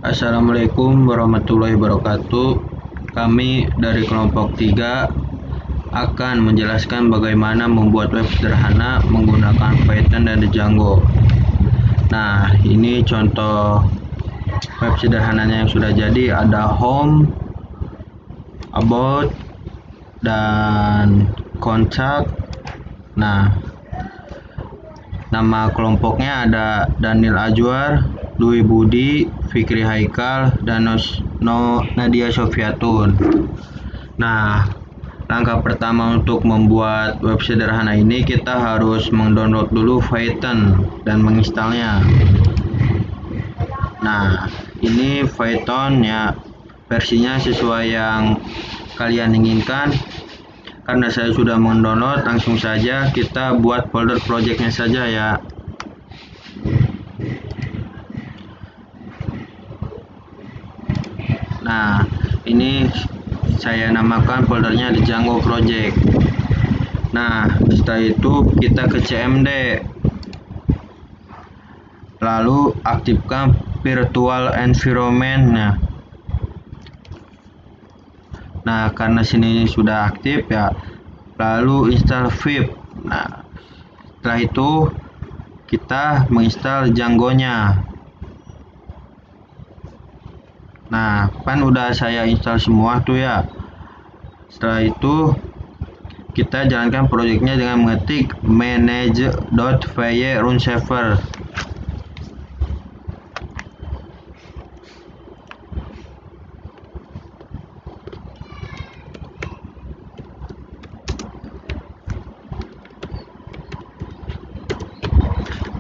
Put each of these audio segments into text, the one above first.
Assalamualaikum warahmatullahi wabarakatuh. Kami dari kelompok 3 akan menjelaskan bagaimana membuat web sederhana menggunakan Python dan Django. Nah, ini contoh web sederhananya yang sudah jadi. Ada home, about, dan contact. Nah, nama kelompoknya ada Daniel Azwar, Dwi Budi, Fikri Haikal, dan Nadia Sofiatun. Nah, langkah pertama untuk membuat web sederhana ini kita harus mendownload dulu Python dan menginstalnya. Nah, ini Python ya, versinya sesuai yang kalian inginkan. Karena saya sudah mendownload, langsung saja kita buat folder projectnya saja ya. Nah, ini saya namakan foldernya Django Project. Nah, setelah itu kita ke CMD, lalu aktifkan virtual environment. Nah, karena sini sudah aktif ya, lalu install vib. Nah, setelah itu kita menginstal Django-nya. Nah, kan udah saya install semua tuh ya. Setelah itu kita jalankan proyeknya dengan mengetik manage.py run server.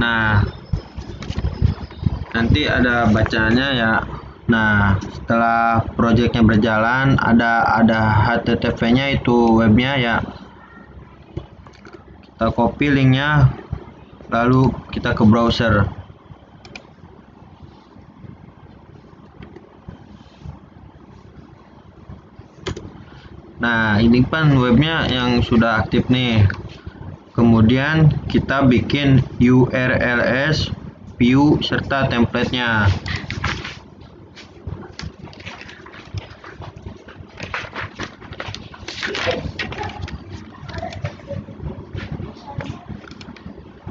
Nah, nanti ada bacaannya ya. Nah, setelah proyeknya berjalan, ada HTTP-nya, itu webnya ya. Kita copy linknya, lalu kita ke browser. Nah, ini kan webnya yang sudah aktif nih. Kemudian kita bikin URLs, view, serta template-nya.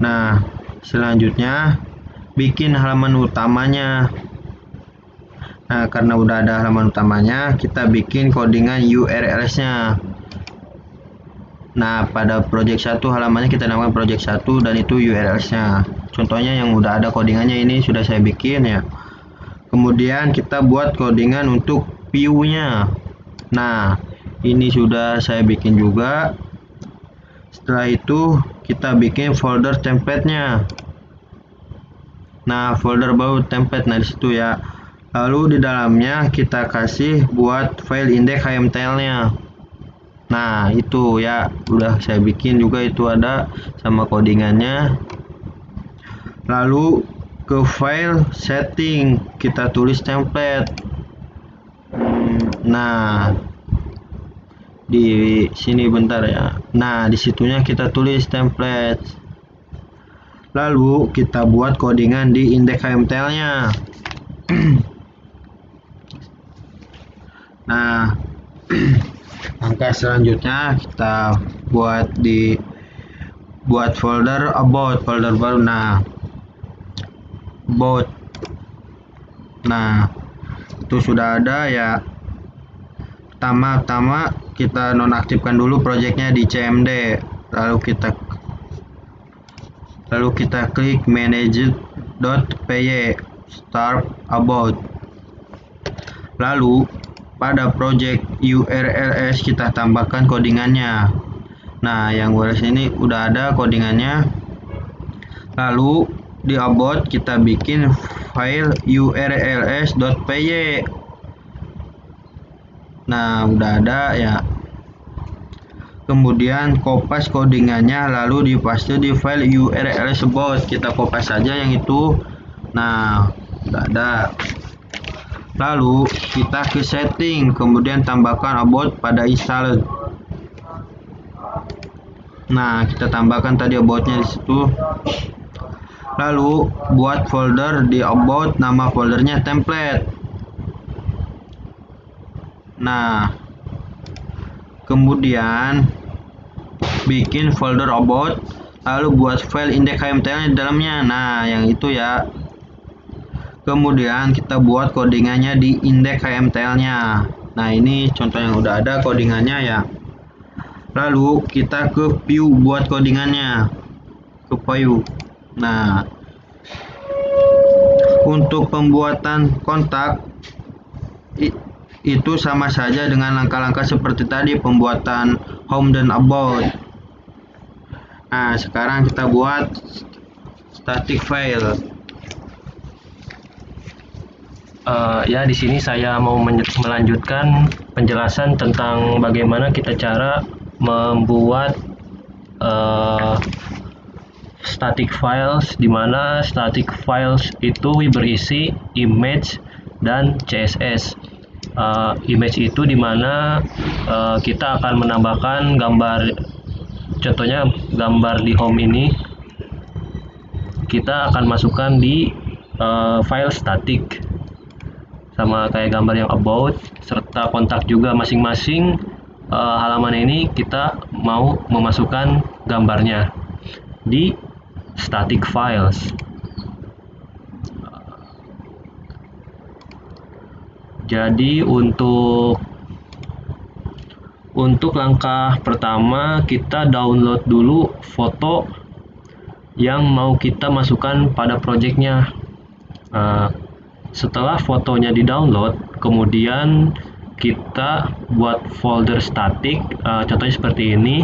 Nah, selanjutnya bikin halaman utamanya. Nah, karena udah ada halaman utamanya, kita bikin codingan URLs-nya. Nah, pada project 1 halamannya kita namakan project 1 dan itu URLs-nya. Contohnya yang udah ada codingannya ini sudah saya bikin ya. Kemudian kita buat codingan untuk view-nya. Nah, ini sudah saya bikin juga. Setelah itu kita bikin folder template-nya. Nah, folder baru template, nah disitu ya. Lalu di dalamnya kita kasih buat file index HTML-nya. Nah, itu ya udah saya bikin juga, itu ada sama codingannya. Lalu ke file setting kita tulis template. Nah, di sini bentar ya. Nah, disitunya kita tulis template. Lalu kita buat codingan di index HTML-nya. Nah, langkah selanjutnya kita buat folder about, folder baru. Nah, about. Nah, itu sudah ada ya. Pertama kita nonaktifkan dulu projectnya di CMD, lalu kita klik manage.py start about. Lalu pada project URLs kita tambahkan codingannya. Nah, yang URLs ini udah ada codingannya. Lalu di about kita bikin file urls.py. Nah, udah ada ya. Kemudian kopas codingannya, lalu dipaste di file urls about. Kita kopas saja yang itu. Nah, udah ada. Lalu kita ke setting, kemudian tambahkan about pada install. Nah, kita tambahkan tadi about-nya di situ. Lalu buat folder di about, nama foldernya template. Nah, kemudian bikin folder about, lalu buat file index.html di dalamnya. Nah, yang itu ya. Kemudian kita buat codingannya di index.html-nya. Nah, ini contoh yang udah ada codingannya ya. Lalu kita ke view buat codingannya. Ke view. Nah, untuk pembuatan kontak itu sama saja dengan langkah-langkah seperti tadi, pembuatan home dan about. Nah, sekarang kita buat static file. Ya, di sini saya mau melanjutkan penjelasan tentang bagaimana kita cara membuat static files, di mana static files itu berisi image dan CSS. Image itu di mana kita akan menambahkan gambar, contohnya gambar di home ini kita akan masukkan di file static, sama kayak gambar yang about serta kontak juga. Masing-masing halaman ini kita mau memasukkan gambarnya di static files. Jadi untuk langkah pertama kita download dulu foto yang mau kita masukkan pada projectnya. Setelah fotonya di-download, kemudian kita buat folder static, contohnya seperti ini,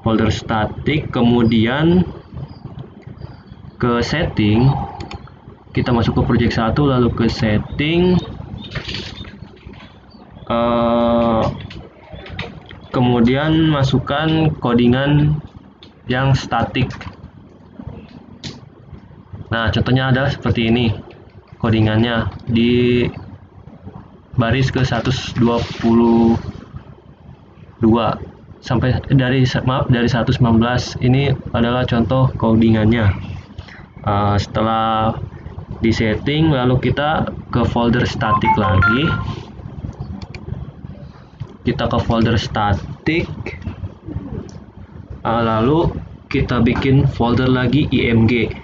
folder static, kemudian ke setting, kita masuk ke project 1, lalu ke setting, kemudian masukkan codingan yang static. Nah, contohnya adalah seperti ini codingannya di baris ke 122 sampai dari 119. Ini adalah contoh codingannya. Setelah di setting, lalu kita ke folder static lagi. Kita ke folder static, lalu kita bikin folder lagi img.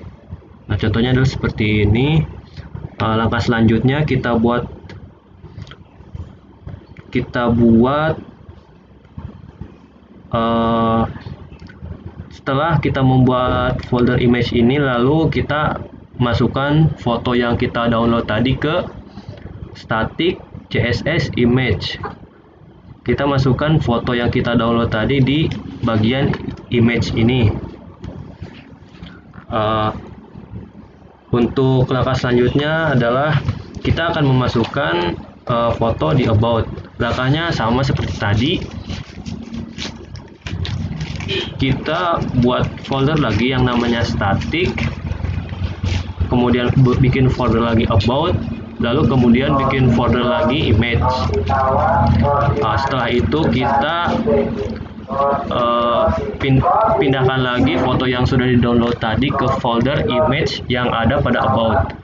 Nah, contohnya adalah seperti ini. Langkah selanjutnya kita buat setelah kita membuat folder image ini, lalu kita masukkan foto yang kita download tadi ke static css image. Kita masukkan foto yang kita download tadi di bagian image ini. Untuk langkah selanjutnya adalah kita akan memasukkan foto di about. Langkahnya sama seperti tadi. Kita buat folder lagi yang namanya static, kemudian bikin folder lagi about, lalu kemudian bikin folder lagi image. Setelah itu kita pindahkan lagi foto yang sudah di-download tadi ke folder image yang ada pada about.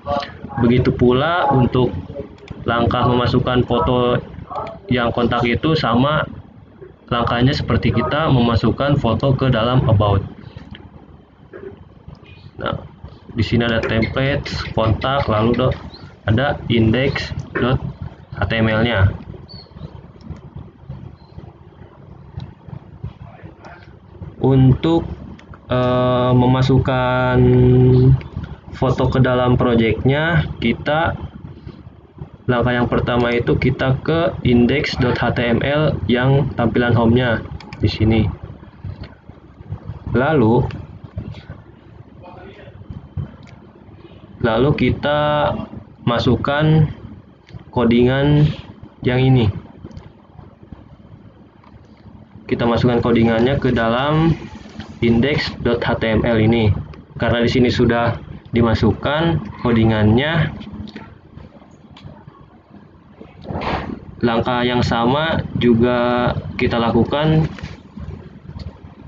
Begitu pula untuk langkah memasukkan foto yang kontak itu sama langkahnya seperti kita memasukkan foto ke dalam about. Nah, di sini ada template, kontak, lalu ada index.html-nya. Untuk memasukkan foto ke dalam projectnya, langkah yang pertama itu kita ke index.html yang tampilan home-nya di sini. Lalu kita masukkan codingan yang ini. Kita masukkan codingannya ke dalam index.html ini. Karena di sini sudah dimasukkan codingannya, langkah yang sama juga kita lakukan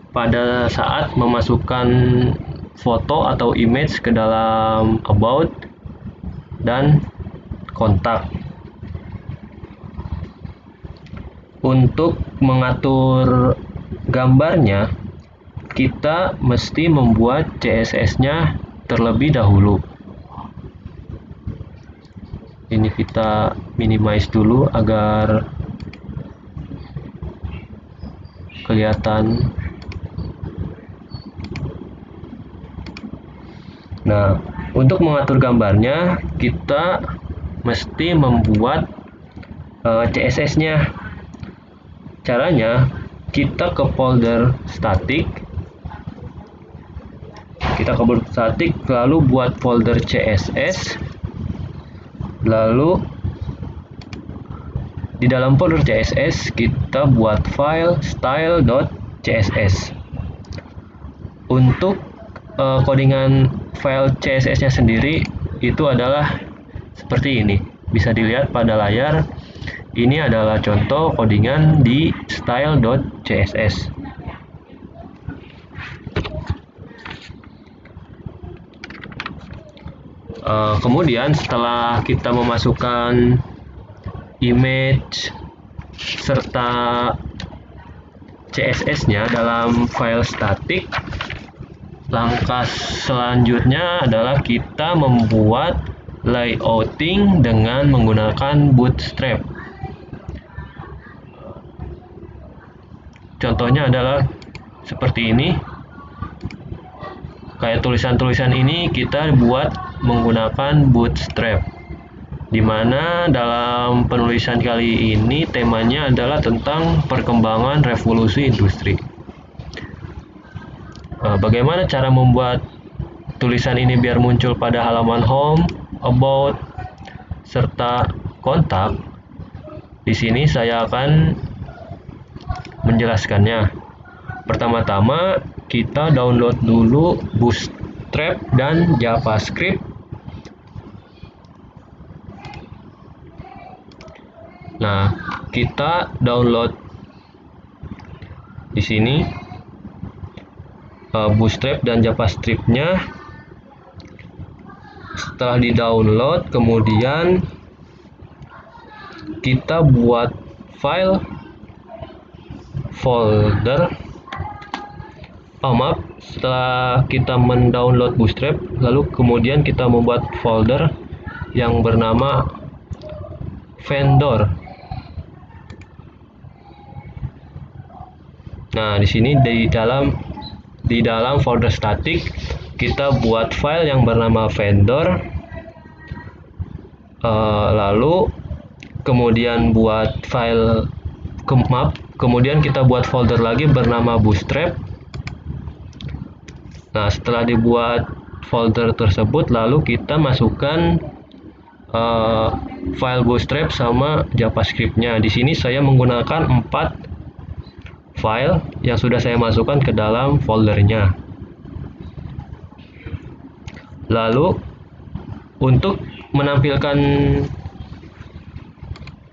pada saat memasukkan foto atau image ke dalam about dan kontak. Untuk mengatur gambarnya, kita mesti membuat CSS-nya terlebih dahulu. Ini kita minimize dulu agar kelihatan. Nah, untuk mengatur gambarnya, kita mesti membuat CSS-nya. Caranya, kita ke folder static, lalu buat folder CSS, lalu di dalam folder CSS kita buat file style.css. Untuk codingan file CSS-nya sendiri itu adalah seperti ini. Bisa dilihat pada layar, ini adalah contoh codingan di style.css. Kemudian setelah kita memasukkan image serta CSS-nya dalam file static, langkah selanjutnya adalah kita membuat layouting dengan menggunakan Bootstrap. Contohnya adalah seperti ini. Kayak tulisan-tulisan ini kita buat menggunakan Bootstrap, di mana dalam penulisan kali ini temanya adalah tentang perkembangan revolusi industri. Bagaimana cara membuat tulisan ini biar muncul pada halaman home, about, serta kontak? Di sini saya akan menjelaskannya. Pertama-tama kita download dulu Bootstrap dan JavaScript. Nah, kita download di sini Bootstrap dan JavaScript-nya. Setelah di-download, kemudian kita buat file folder. Setelah kita mendownload Bootstrap, lalu kemudian kita membuat folder yang bernama vendor. Nah, di sini di dalam folder static kita buat file yang bernama vendor, lalu kemudian buat file kemudian kita buat folder lagi bernama Bootstrap. Nah, setelah dibuat folder tersebut, lalu kita masukkan file Bootstrap sama JavaScript-nya. Di sini saya menggunakan 4 file yang sudah saya masukkan ke dalam foldernya. Lalu untuk menampilkan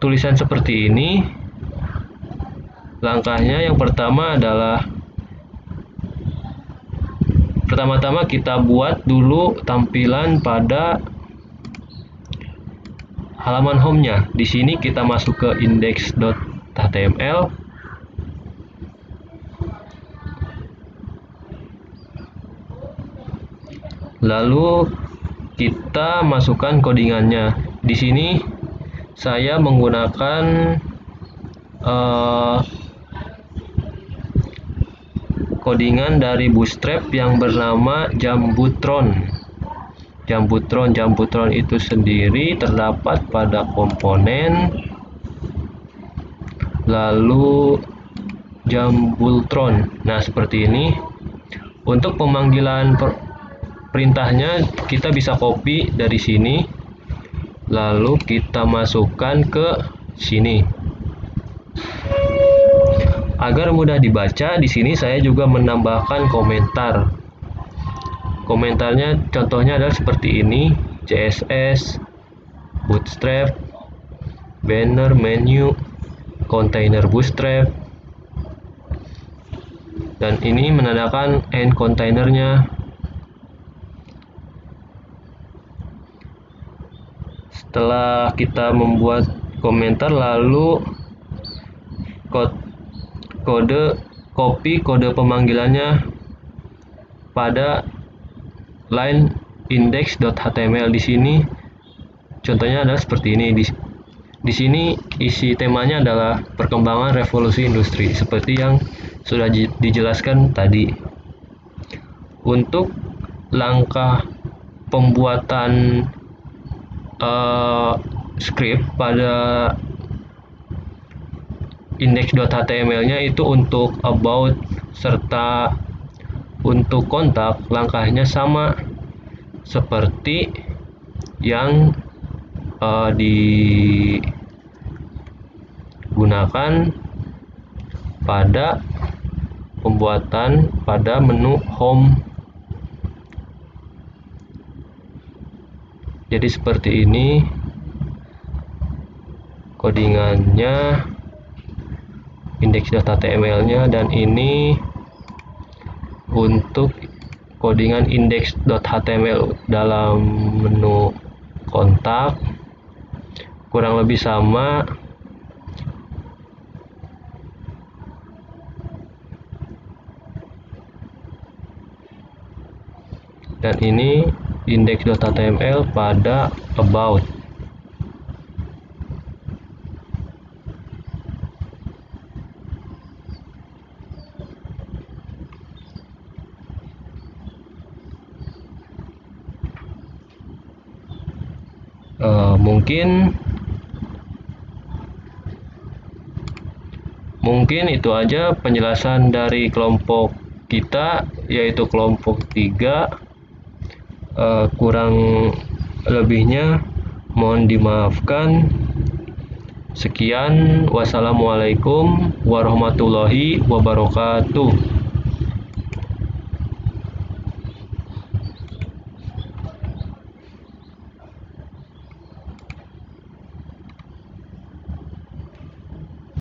tulisan seperti ini, langkahnya yang pertama adalah pertama-tama kita buat dulu tampilan pada halaman home-nya. Di sini kita masuk ke index.html. Lalu kita masukkan codingannya. Di sini saya menggunakan codingan dari Bootstrap yang bernama Jumbotron. Jumbotron itu sendiri terdapat pada komponen, lalu Jumbotron. Nah, seperti ini. Untuk pemanggilan perintahnya kita bisa copy dari sini, lalu kita masukkan ke sini. Agar mudah dibaca, di sini saya juga menambahkan komentar. Komentarnya contohnya adalah seperti ini: CSS, Bootstrap, banner, menu, container Bootstrap, dan ini menandakan end containernya. Setelah kita membuat komentar, lalu copy kode pemanggilannya pada line index.html. Di sini contohnya adalah seperti ini. Di sini isi temanya adalah perkembangan revolusi industri seperti yang sudah dijelaskan tadi. Untuk langkah pembuatan script pada index.html-nya itu untuk about serta untuk kontak, langkahnya sama seperti yang digunakan pada pembuatan pada menu home. Jadi seperti ini codingannya, index.html-nya, dan ini untuk codingan index.html dalam menu kontak, kurang lebih sama. Dan ini index.html pada about. Mungkin itu aja penjelasan dari kelompok kita, yaitu kelompok 3. Kurang lebihnya mohon dimaafkan. Sekian, wassalamualaikum warahmatullahi wabarakatuh.